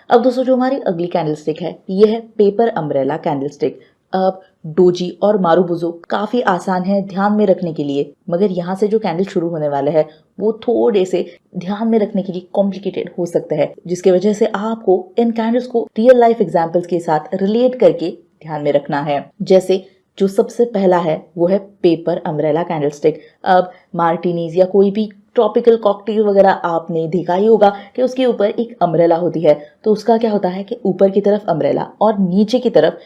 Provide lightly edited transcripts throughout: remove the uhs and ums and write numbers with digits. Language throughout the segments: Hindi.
अब दोस्तों जो हमारी अगली कैंडलस्टिक है ये है पेपर अम्ब्रेला कैंडलस्टिक। अब डोजी और मारुबुजो काफी आसान है ध्यान में रखने के लिए, मगर यहाँ से जो कैंडल शुरू होने वाले हैं वो थोड़े से ध्यान में रखने के लिए कॉम्प्लिकेटेड हो सकते हैं, जिसकी वजह से आपको इन कैंडल्स को रियल लाइफ एग्जांपल्स के साथ रिलेट करके ध्यान में रखना है। जैसे जो सबसे पहला है वो है पेपर अम्ब्रेला कैंडलस्टिक। अब मार्टिनीज या कोई भी ट्रॉपिकल कॉकटेल वगैरह आपने देखा ही होगा कि उसके ऊपर एक अम्ब्रेला होती है, तो उसका क्या होता है कि ऊपर की तरफ अम्ब्रेला और नीचे की तरफ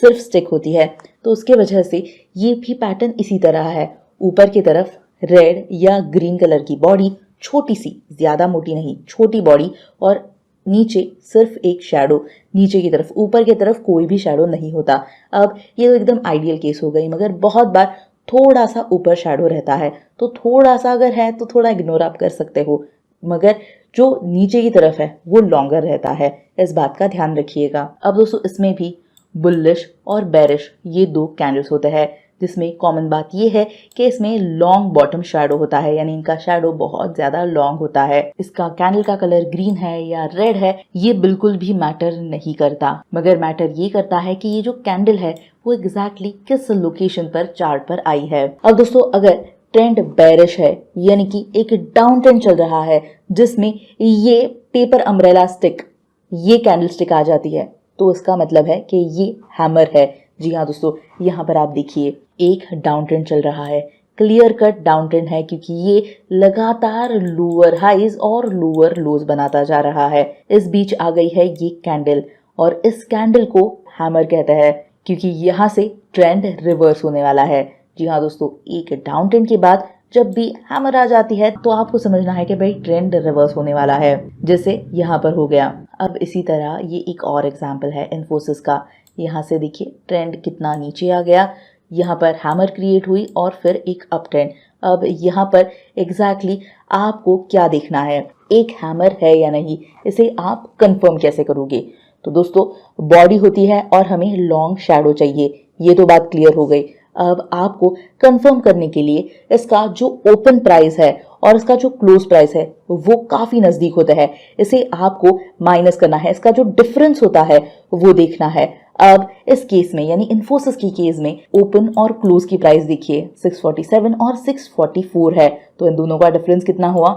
सिर्फ स्टिक होती है। तो उसके वजह से ये भी पैटर्न इसी तरह है, ऊपर की तरफ रेड या ग्रीन कलर की बॉडी, छोटी सी, ज्यादा मोटी नहीं, छोटी बॉडी, और नीचे सिर्फ एक शैडो, नीचे की तरफ, ऊपर की तरफ कोई भी शैडो नहीं होता। अब ये तो एकदम आइडियल केस हो गई, मगर बहुत बार थोड़ा सा ऊपर शैडो रहता है, तो थोड़ा सा अगर है तो थोड़ा इग्नोर आप कर सकते हो, मगर जो नीचे की तरफ है वो लॉन्गर रहता है, इस बात का ध्यान रखिएगा। अब दोस्तों इसमें भी बुलिश और बेरिश ये दो कैंडल्स होते हैं, जिसमें कॉमन बात ये है कि इसमें लॉन्ग बॉटम शैडो होता है, यानी इनका शैडो बहुत ज्यादा लॉन्ग होता है। इसका कैंडल का कलर ग्रीन है या रेड है ये बिल्कुल भी मैटर नहीं करता, मगर मैटर ये करता है कि ये जो कैंडल है वो एग्जैक्टली किस लोकेशन पर चार्ट पर आई है। अब दोस्तों अगर ट्रेंड बेरिश है, यानी कि एक डाउन ट्रेंड चल रहा है जिसमें ये पेपर अम्ब्रेला स्टिक, ये कैंडल स्टिक आ जाती है, तो इसका मतलब है कि ये हैमर है। जी हाँ दोस्तों, यहाँ पर आप देखिए एक डाउन ट्रेंड चल रहा है, क्लियर कट डाउन ट्रेंड है, क्योंकि ये लगातार लोअर हाइज और लोअर लोज बनाता जा रहा है। इस बीच आ गई है ये कैंडल, और इस कैंडल को हैमर कहते हैं, क्योंकि यहाँ से ट्रेंड रिवर्स होने वाला है। जी हाँ दोस्तों, एक डाउन ट्रेंड के बाद जब भी हैमर आ जाती है तो आपको समझना है कि भाई ट्रेंड रिवर्स होने वाला है, जैसे यहाँ पर हो गया। अब इसी तरह ये एक और एग्जांपल है इन्फोसिस का। यहाँ से देखिए ट्रेंड कितना नीचे आ गया, यहाँ पर हैमर क्रिएट हुई और फिर एक अप ट्रेंड। अब यहाँ पर एग्जैक्टली आपको क्या देखना है, एक हैमर है या नहीं, इसे आप कंफर्म कैसे करोगे? तो दोस्तों बॉडी होती है और हमें लॉन्ग शैडो चाहिए, ये तो बात क्लियर हो गई। अब आपको कंफर्म करने के लिए इसका जो ओपन प्राइस है और इसका जो क्लोज प्राइस है वो काफी नजदीक होता है, इसे आपको माइनस करना है, इसका जो डिफरेंस होता है वो देखना है। अब इस केस में यानी इन्फोसिस की केस में ओपन और क्लोज की प्राइस देखिए 647 और 644 है, तो इन दोनों का डिफरेंस कितना हुआ?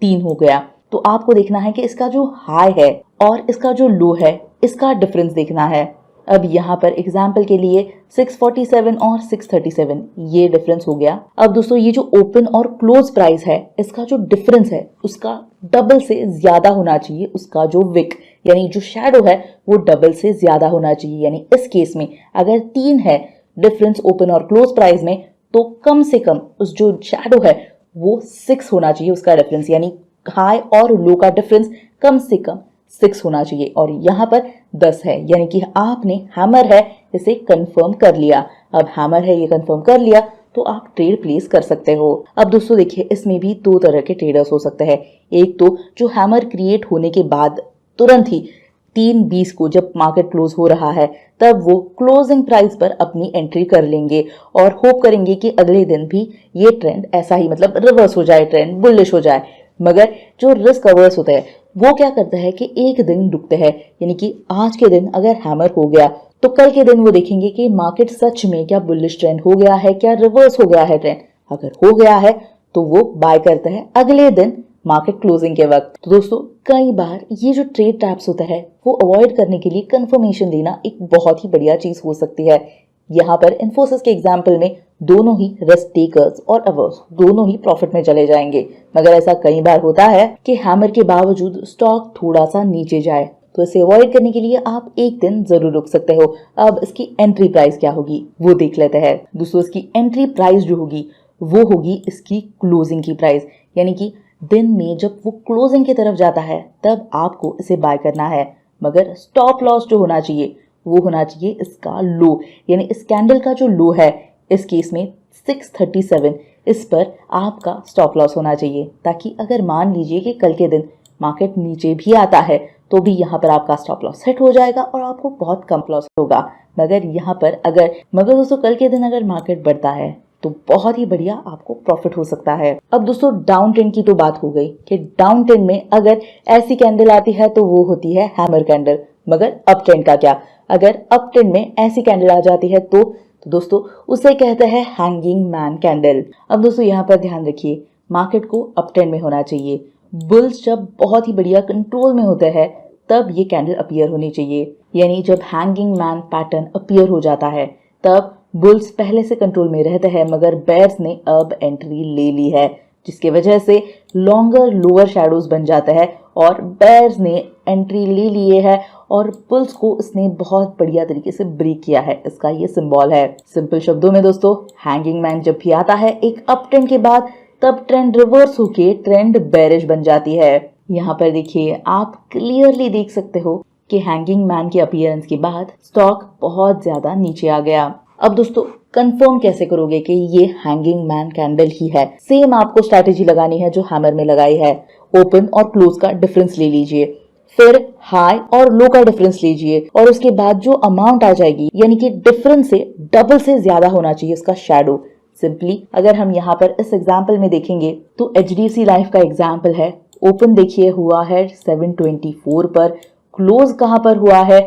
3 हो गया। तो आपको देखना है कि इसका जो हाई है और इसका जो लो है इसका डिफरेंस देखना है। अब यहाँ पर एग्जाम्पल के लिए 647 और 637 ये डिफरेंस हो गया। अब दोस्तों ये जो ओपन और क्लोज प्राइस है इसका जो डिफरेंस है उसका डबल से ज्यादा होना चाहिए, उसका जो विक यानी जो शैडो है वो डबल से ज्यादा होना चाहिए। यानी इस केस में अगर 3 है डिफरेंस ओपन और क्लोज प्राइस में, तो कम से कम उस जो शैडो है वो 6 होना चाहिए उसका डिफरेंस, यानी हाई और लो का डिफरेंस कम से कम 6 होना चाहिए, और यहाँ पर 10 है, यानी कि आपने हैमर है इसे कंफर्म कर लिया। अब हैमर है ये कंफर्म कर लिया तो आप ट्रेड प्लेस कर सकते हो। अब दोस्तों देखिए इसमें भी 2 तरह के ट्रेडर्स हो सकते हैं। एक तो जो हैमर क्रिएट होने के बाद तुरंत ही 3:20 को जब मार्केट क्लोज हो रहा है तब वो क्लोजिंग प्राइस पर अपनी एंट्री कर लेंगे और होप करेंगे कि अगले दिन भी ये ट्रेंड ऐसा ही मतलब रिवर्स हो जाए, ट्रेंड बुलिश हो जाए। मगर जो रिस्क अवर्स होते हैं वो क्या करता है कि एक दिन रुकते हैं, यानी कि आज के दिन अगर हैमर हो गया तो कल के दिन वो देखेंगे कि मार्केट सच में क्या बुलिश ट्रेंड हो गया है, क्या रिवर्स हो गया है ट्रेंड। अगर हो गया है तो वो बाय करते हैं अगले दिन मार्केट क्लोजिंग के वक्त। तो दोस्तों कई बार ये जो ट्रेड ट्रैप्स होता है वो अवॉइड करने के लिए कंफर्मेशन देना एक बहुत ही बढ़िया चीज हो सकती है। यहाँ पर इन्फोसिस के एग्जाम्पल में दोनों ही रिस्क टेकर्स और अवर्स दोनों ही प्रॉफिट में चले जाएंगे, मगर ऐसा कई बार होता है कि हैमर के बावजूद स्टॉक थोड़ा सा नीचे जाए, तो इसे अवॉइड करने के लिए आप एक दिन जरूर रुक सकते हो। अब इसकी एंट्री प्राइस क्या होगी वो देख लेते हैं। दोस्तों इसकी एंट्री प्राइस जो होगी वो होगी इसकी क्लोजिंग की प्राइस, यानी कि दिन में जब वो क्लोजिंग की तरफ जाता है तब आपको इसे बाय करना है, मगर स्टॉप लॉस जो होना चाहिए वो होना चाहिए इसका लो, यानी इस कैंडल का जो लो है इस केस में 637, इस पर आपका स्टॉप लॉस होना चाहिए, ताकि अगर मान लीजिए कि कल के दिन मार्केट नीचे भी आता है तो भी यहाँ पर आपका स्टॉप लॉस सेट हो जाएगा और आपको बहुत कम लॉस होगा। मगर यहाँ पर मगर दोस्तों कल के दिन अगर मार्केट बढ़ता है तो बहुत ही बढ़िया आपको प्रॉफिट हो सकता है। अब दोस्तों डाउन ट्रेंड की तो बात हो गई कि डाउन ट्रेंड में अगर ऐसी कैंडल आती है तो वो होती है हैमर कैंडल। मगर अप ट्रेंड का क्या? अगर अप ट्रेंड में ऐसी कैंडल आ जाती है तो दोस्तों उसे कहते हैं हैंगिंग मैन कैंडल। अब दोस्तों यहाँ पर ध्यान रखिए, मार्केट को अप ट्रेंड में होना चाहिए। बुल्स जब बहुत ही बढ़िया कंट्रोल में होते हैं तब ये कैंडल अपीयर होनी चाहिए, यानी जब हैंगिंग मैन पैटर्न अपीयर हो जाता है तब बुल्स पहले से कंट्रोल में रहते हैं मगर बेयर्स ने अब एंट्री ले ली है, जिसकी वजह से लॉन्गर लोअर शैडोज बन जाता है और बेयर्स ने एंट्री ले लिए है और बुल्स को इसने बहुत बढ़िया तरीके से ब्रेक किया है। इसका ये सिंबल है। सिंपल शब्दों में दोस्तों, हैंगिंग मैन जब भी आता है एक अप ट्रेंड के बाद तब ट्रेंड रिवर्स होके ट्रेंड बेरिश बन जाती है। यहाँ पर देखिए, आप क्लियरली देख सकते हो कि हैंगिंग मैन के अपीयरेंस के बाद स्टॉक बहुत ज्यादा नीचे आ गया। अब दोस्तों कंफर्म कैसे करोगे कि ये हैंगिंग मैन कैंडल ही है? सेम आपको स्ट्रैटेजी लगानी है जो हैमर में लगाई है। ओपन और क्लोज का डिफरेंस ले लीजिए, फिर हाई और लो का डिफरेंस लीजिए और उसके बाद जो अमाउंट आ जाएगी, यानी कि डिफरेंस से डबल से ज्यादा होना चाहिए उसका शैडो। सिंपली अगर हम यहाँ पर इस एग्जाम्पल में देखेंगे तो HDFC लाइफ का एग्जाम्पल है। ओपन देखिए हुआ है 724 पर, क्लोज कहाँ पर हुआ है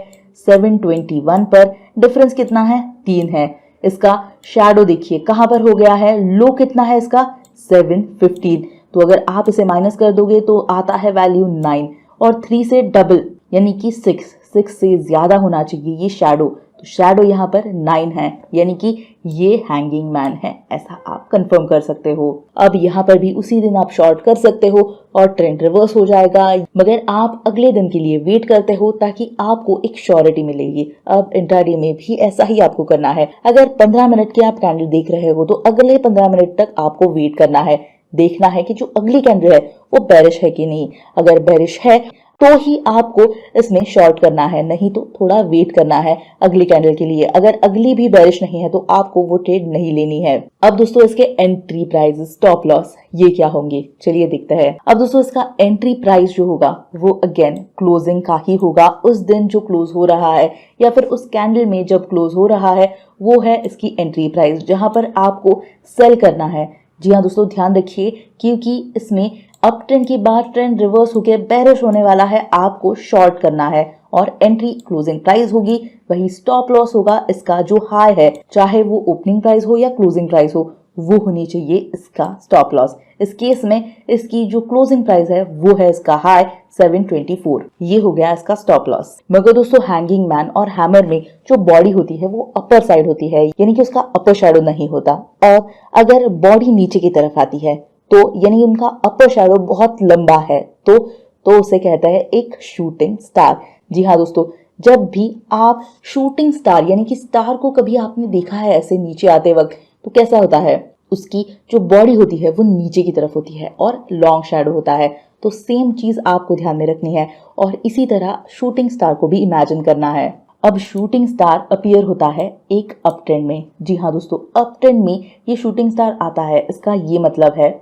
721 पर। डिफरेंस कितना है? 3 है। इसका शैडो देखिए कहाँ पर हो गया है, लो कितना है इसका 715। तो अगर आप इसे माइनस कर दोगे तो आता है वैल्यू 9 और 3 से डबल यानी कि 6 से ज्यादा होना चाहिए ये शैडो। तो शैडो यहाँ पर 9 है, यानी कि ये हैंगिंग मैन है, ऐसा आप कंफर्म कर सकते हो। अब यहाँ पर भी उसी दिन आप शॉर्ट कर सकते हो और ट्रेंड रिवर्स हो जाएगा, मगर आप अगले दिन के लिए वेट करते हो ताकि आपको एक श्योरिटी मिलेगी। अब इंट्राडे में भी ऐसा ही आपको करना है। अगर 15 मिनट की आप कैंडल देख रहे हो तो अगले 15 मिनट तक आपको वेट करना है, देखना है कि जो अगली कैंडल है वो बेरिश है कि नहीं। अगर बेरिश है तो ही आपको इसमें शॉर्ट करना है, नहीं तो थोड़ा वेट करना है अगली कैंडल के लिए। अगर अगली भी बेरिश नहीं है तो आपको वो ट्रेड नहीं लेनी है। अब दोस्तों इसके एंट्री प्राइस, स्टॉप लॉस ये क्या होंगे, चलिए देखते हैं। अब दोस्तों इसका एंट्री प्राइस जो होगा वो अगेन क्लोजिंग का ही होगा, उस दिन जो क्लोज हो रहा है या फिर उस कैंडल में जब क्लोज हो रहा है वो है इसकी एंट्री प्राइस, जहां पर आपको सेल करना है। जी हाँ दोस्तों, ध्यान रखिए क्योंकि इसमें अप ट्रेंड के बाद ट्रेंड रिवर्स होकर बेरिश होने वाला है, आपको शॉर्ट करना है और एंट्री क्लोजिंग प्राइस होगी, वही स्टॉप लॉस होगा इसका जो हाई है, चाहे वो ओपनिंग प्राइस हो या क्लोजिंग प्राइस हो, वो होनी चाहिए इसका स्टॉप लॉस। इस केस में इसकी जो क्लोजिंग प्राइस है वो है इसका हाई 724, ये हो गया इसका स्टॉप लॉस। मगर दोस्तों हैंगिंग मैन और हैमर में जो बॉडी होती है वो अपर साइड होती है, यानी कि उसका अपर शैडो नहीं होता। और अगर बॉडी नीचे की तरफ आती है तो यानी उनका अपर शैडो बहुत लंबा है तो उसे कहता है एक शूटिंग स्टार। जी हाँ दोस्तों, जब भी आप शूटिंग स्टार यानी कि स्टार को कभी आपने देखा है ऐसे नीचे आते वक्त तो कैसा होता है, उसकी जो बॉडी होती है वो नीचे की तरफ होती है और लॉन्ग शैडो होता है। तो सेम चीज आपको ध्यान में रखनी है और इसी तरह शूटिंग स्टार को भी इमेजिन करना है। अब शूटिंग स्टार अपीयर होता है एक अप ट्रेंड में। जी हाँ दोस्तों, अप ट्रेंड में ये शूटिंग स्टार आता है, इसका ये मतलब है।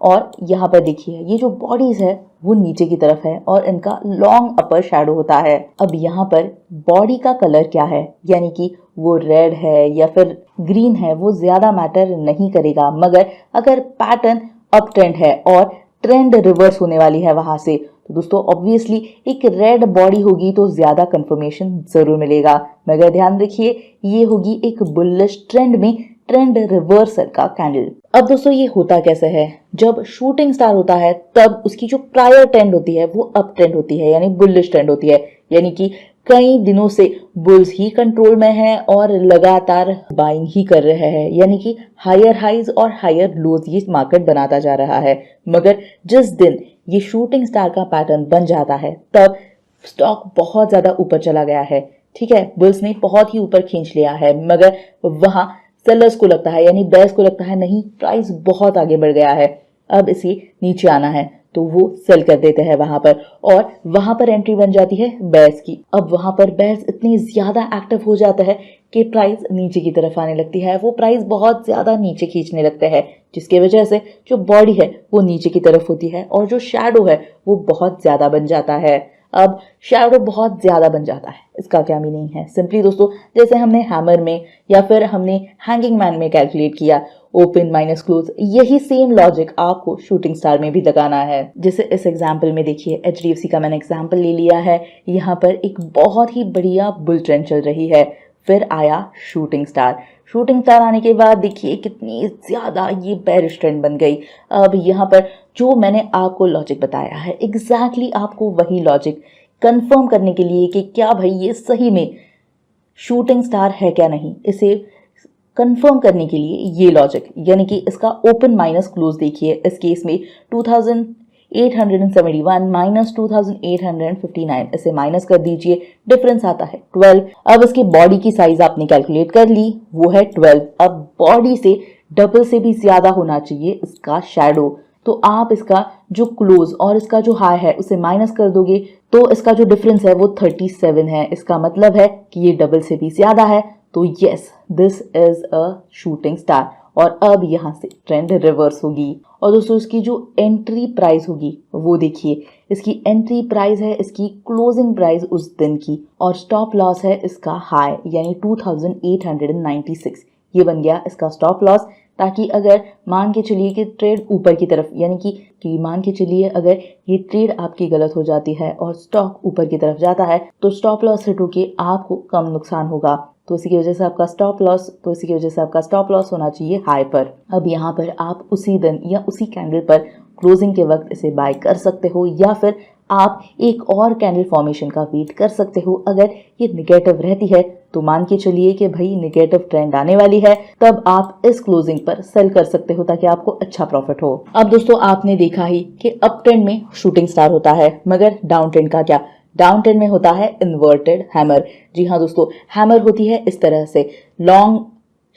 और यहाँ पर देखिए ये जो बॉडीज है वो नीचे की तरफ है और इनका लॉन्ग अपर शैडो होता है। अब यहाँ पर बॉडी का कलर क्या है, यानी कि वो रेड है या फिर ग्रीन है, वो ज्यादा मैटर नहीं करेगा, मगर अगर पैटर्न अप ट्रेंड है और ट्रेंड रिवर्स होने वाली है वहां से, तो दोस्तों ऑब्वियसली एक रेड बॉडी होगी तो ज्यादा कंफर्मेशन जरूर मिलेगा। मगर ध्यान रखिए ये होगी एक बुलिश ट्रेंड में ट्रेंड रिवर्सल का कैंडल। अब दोस्तों ये होता कैसे है, जब शूटिंग स्टार होता है तब उसकी जो प्रायर ट्रेंड होती है वो अप ट्रेंड होती है, यानी बुलिश ट्रेंड होती है, यानी कि कई दिनों से बुल्स ही कंट्रोल में है और लगातार बाइंग ही कर रहे हैं, यानी कि हायर हाइज और हायर लोज ये मार्केट बनाता जा रहा है। मगर जिस दिन ये शूटिंग स्टार का पैटर्न बन जाता है तब स्टॉक बहुत ज्यादा ऊपर चला गया है, ठीक है, बुल्स ने बहुत ही ऊपर खींच लिया है, मगर वहां सेलर्स को लगता है यानी बेयर्स को लगता है नहीं प्राइस बहुत आगे बढ़ गया है, अब इसे नीचे आना है, तो वो सेल कर देते हैं वहां पर और वहां पर एंट्री बन जाती है बेयर्स की। अब वहां पर बेयर्स इतनी ज्यादा एक्टिव हो जाता है कि प्राइस नीचे की तरफ आने लगती है, वो प्राइस बहुत ज्यादा नीचे खींचने लगते हैं, जिसकी वजह से जो बॉडी है वो नीचे की तरफ होती है और जो शैडो है वो बहुत ज्यादा बन जाता है। अब शैडो बहुत ज्यादा बन जाता है, इसका क्या मीनिंग है, सिंपली दोस्तों जैसे हमने हैमर में या फिर हमने हैंगिंग मैन में कैलकुलेट किया, ओपन माइनस क्लोज, यही सेम लॉजिक आपको शूटिंग स्टार में भी लगाना है। जैसे इस एग्जाम्पल में देखिए, HDFC का मैंने एग्जाम्पल ले लिया है। यहाँ पर एक बहुत ही बढ़िया बुल ट्रेंड चल रही है, फिर आया शूटिंग स्टार। शूटिंग स्टार आने के बाद देखिए कितनी ज्यादा ये बेरिश ट्रेंड बन गई। अब यहाँ पर जो मैंने आपको लॉजिक बताया है, एग्जैक्टली आपको वही लॉजिक कंफर्म करने के लिए कि क्या भाई ये सही में शूटिंग स्टार है क्या नहीं, इसे कंफर्म करने के लिए ये लॉजिक, यानी कि इसका ओपन माइनस क्लोज देखिए। इस केस में 2871 माइनस 2859, इसे माइनस कर दीजिए, डिफरेंस आता है 12। अब इसकी बॉडी की साइज आपने कैलकुलेट कर ली, वो है 12। अब बॉडी से डबल से भी ज्यादा होना चाहिए इसका शैडो, तो आप इसका जो क्लोज और इसका जो हाई है उसे माइनस कर दोगे तो इसका जो डिफरेंस है वो 37 है। इसका मतलब है कि ये डबल से भी ज्यादा है, तो yes this is a shooting star. और अब यहाँ से ट्रेंड रिवर्स होगी। और दोस्तों इसकी जो एंट्री प्राइस होगी वो देखिए, इसकी एंट्री प्राइस है इसकी क्लोजिंग प्राइस उस दिन की, और स्टॉप लॉस है इसका हाई यानी 2896। ये बन गया इसका स्टॉप लॉस, ताकि अगर मान के चलिए कि ट्रेड ऊपर की तरफ, यानी कि मान के चलिए अगर ये ट्रेड आपकी गलत हो जाती है और स्टॉक ऊपर की तरफ जाता है तो स्टॉप लॉस हिट होके आपको कम नुकसान होगा, तो इसी की वजह से आपका स्टॉप लॉस होना चाहिए हाई पर। अब यहाँ पर आप उसी दिन या उसी कैंडल पर क्लोजिंग के वक्त इसे बाय कर सकते हो, या फिर आप एक और कैंडल फॉर्मेशन का वेट कर सकते हो। अगर ये निगेटिव रहती है तो मान के चलिए कि भाई निगेटिव ट्रेंड आने वाली है, तब आप इस क्लोजिंग पर सेल कर सकते हो ताकि आपको अच्छा प्रॉफिट हो। अब दोस्तों आपने देखा ही कि अप ट्रेंड में शूटिंग स्टार होता है, मगर डाउन ट्रेंड का क्या? डाउन ट्रेंड में होता है इन्वर्टेड हैमर। जी हाँ दोस्तों, हैमर होती है इस तरह से, लॉन्ग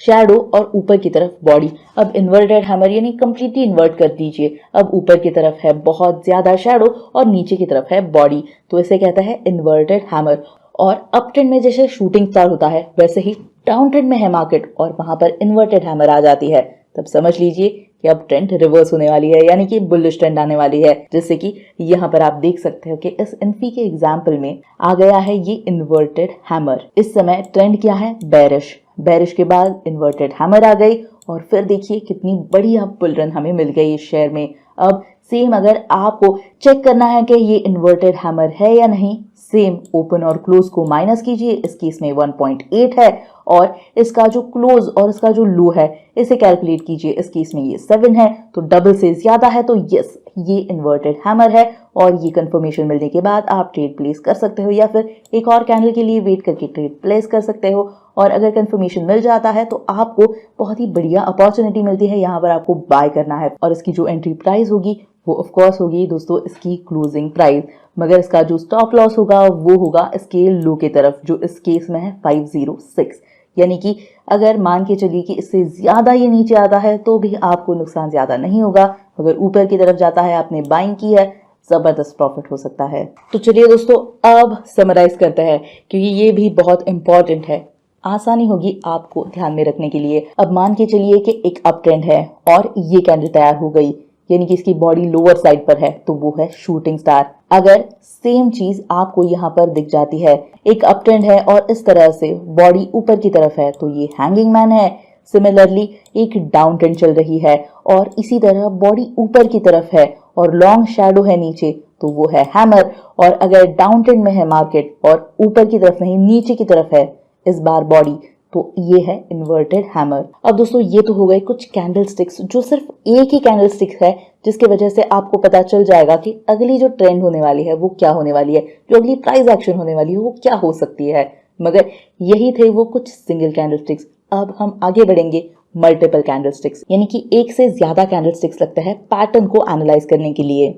शैडो और ऊपर की तरफ बॉडी। अब इन्वर्टेड हैमर यानी कंप्लीटली इन्वर्ट कर दीजिए, अब ऊपर की तरफ है बहुत ज्यादा शैडो और नीचे की तरफ है बॉडी, तो इसे कहता है इन्वर्टेड हैमर। और अप ट्रेंड में जैसे शूटिंग स्टार होता है वैसे ही डाउन ट्रेंड में है मार्केट और वहां पर इन्वर्टेड हैमर आ जाती है, तब समझ लीजिए कि अब ट्रेंड रिवर्स होने वाली है, यानी कि बुलिश ट्रेंड आने वाली है। जैसे कि यहाँ पर आप देख सकते हो कि इस इन्फी के एग्जाम्पल में आ गया है ये इन्वर्टेड हैमर। इस समय ट्रेंड क्या है? बेरिश। बेरिश के बाद इन्वर्टेड हैमर आ गई और फिर देखिए कितनी बढ़िया बुल रन हमें मिल गई इस शेयर में। अब सेम अगर आपको चेक करना है कि ये इन्वर्टेड हैमर है या नहीं, सेम ओपन और क्लोज को माइनस कीजिए। इस केस में 1.8 है और इसका जो क्लोज और इसका जो लो है इसे कैलकुलेट कीजिए। इस केस में ये 7 है, तो डबल से ज्यादा है, तो यस ये इन्वर्टेड हैमर है। और ये कंफर्मेशन मिलने के बाद आप ट्रेड प्लेस कर सकते हो, या फिर एक और कैंडल के लिए वेट करके ट्रेड प्लेस कर सकते हो। और अगर कंफर्मेशन मिल जाता है तो आपको बहुत ही बढ़िया अपॉर्चुनिटी मिलती है, यहाँ पर आपको बाय करना है। और इसकी जो एंट्री प्राइस होगी वो ऑफ कोर्स होगी दोस्तों इसकी क्लोजिंग प्राइस, मगर इसका जो स्टॉप लॉस होगा वो होगा इसके लो की तरफ, जो इस केस में है 506। यानी कि अगर मान के चलिए कि इससे ज्यादा ये नीचे आता है तो भी आपको नुकसान ज्यादा नहीं होगा, अगर ऊपर की तरफ जाता है आपने बाइंग की है जबरदस्त प्रॉफिट हो सकता है। तो चलिए दोस्तों अब समराइज करते हैं, क्योंकि ये भी बहुत इंपॉर्टेंट है, आसानी होगी आपको ध्यान में रखने के लिए। अब मान के चलिए कि एक अप ट्रेंड है और ये कैंडल तैयार हो गई, यानी कि इसकी बॉडी लोअर साइड पर है, तो वो है शूटिंग स्टार। अगर सेम चीज आपको यहाँ पर दिख जाती है, एक अप ट्रेंड है और इस तरह से बॉडी ऊपर की तरफ है, तो ये हैंगिंग मैन है। सिमिलरली एक डाउन ट्रेंड चल रही है और इसी तरह बॉडी ऊपर की तरफ है और लॉन्ग शैडो है नीचे, तो वो है हैमर। और अगर डाउन ट्रेंड में है मार्केट और ऊपर की तरफ नहीं नीचे की तरफ है इस बार बॉडी, तो ये है इन्वर्टेड हैमर। अब दोस्तों ये तो हो गए कुछ कैंडल स्टिक्स, जो सिर्फ एक ही कैंडल स्टिक है जिसकी वजह से आपको पता चल जाएगा कि अगली जो ट्रेंड होने वाली है वो क्या होने वाली है, जो अगली प्राइस एक्शन होने वाली है वो क्या हो सकती है। मगर यही थे वो कुछ सिंगल कैंडल स्टिक्स। अब हम आगे बढ़ेंगे मल्टीपल कैंडल स्टिक्स, यानी कि एक से ज्यादा कैंडल स्टिक्स लगते हैं पैटर्न को एनालाइज करने के लिए।